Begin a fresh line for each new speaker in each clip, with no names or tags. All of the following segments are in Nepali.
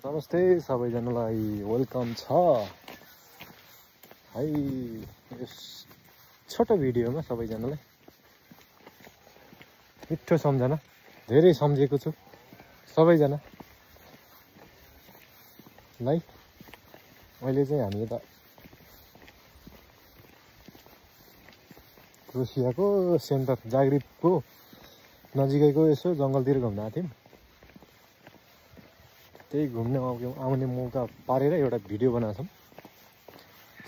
नमस्ते सबैजनालाई वेलकम छ है यस छोटो भिडियोमा सबैजनालाई मिठो सम्झना धेरै सम्झेको छु सबैजना लाई अहिले चाहिँ हामी यता क्रोसियाको सेन्टर जागृतको नजिकैको यसो जङ्गलतिर घुम्न आएको थियौँ। त्यही घुम्ने आउने मौका पारेर एउटा भिडियो बनाएको छौँ।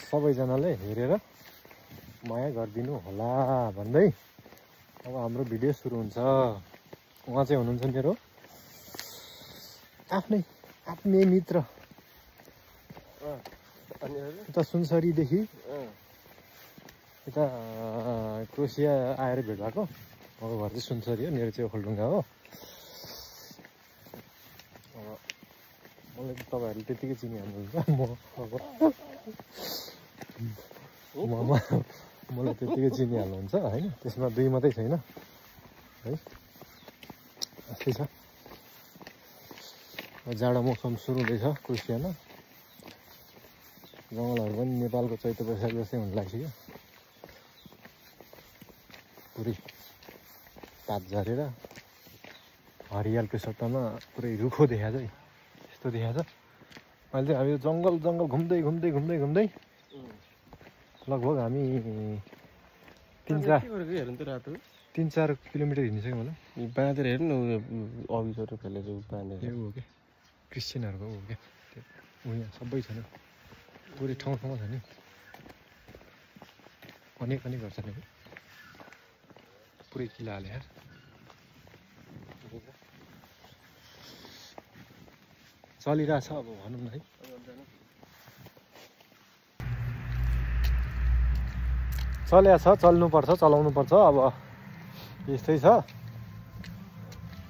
सबैजनाले हेरेर माया गरिदिनु होला भन्दै अब हाम्रो भिडियो सुरु हुन्छ। उहाँ चाहिँ हुनुहुन्छ मेरो आफ्नै मित्र यता सुनसरीदेखि यता क्रोसिया आएर भेट भएको। अब घर चाहिँ सुनसरी हो, मेरो चाहिँ ओखलढुङ्गा हो। मलाई तपाईँहरूले त्यतिकै चिनिहाल्नुहुन्छ। मलाई त्यतिकै चिनिहाल्नुहुन्छ होइन, त्यसमा दुई मात्रै छैन है। यस्तै छ, जाडो मौसम सुरु हुँदैछ क्रोसियामा। जङ्गलहरू पनि नेपालको चैते वैशाख जस्तै हुन लागिसक्यो। पुरै पात झरेर हरियालको सट्टामा पुरै रुखो देखाएको छ है, यस्तो देखाएको छ। अहिले चाहिँ हामी जङ्गल घुम्दै लगभग हामी 3-4 किलोमिटर हिँडिसक्यौँ होला।
बाँधेर हेर्नु अघि छोटो फैलेको बाँधेर
हो क्या, क्रिस्चियनहरूको हो क्या त्यो। यहाँ सबै छैन, पुरै ठाउँमा छ नि, अनेक गर्छ नि पुरै किला हाले यार। चलिरहेछ अब भनौँ न है। चल्या छ, चल्नुपर्छ, चलाउनुपर्छ। अब यस्तै छ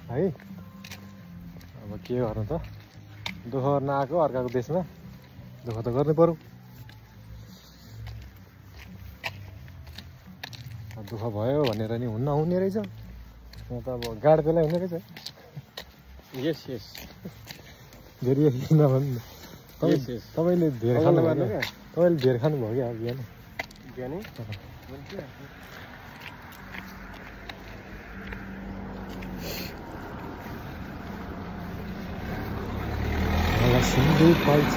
है। अब के गर्नु त, दुःख गर्न आएको अर्काको देशमा दुःख त गर्नै पर्यो। दुःख भयो भनेर नि हुने रहेछ, यहाँ त अब गाड बेला हुने रहेछ।
यस
धेरै नभन्नु, तपाईँले धेर खानुभयो, तपाईँले धेर खानुभयो क्या बिहानै। मलाई सिन्धु पाल्छ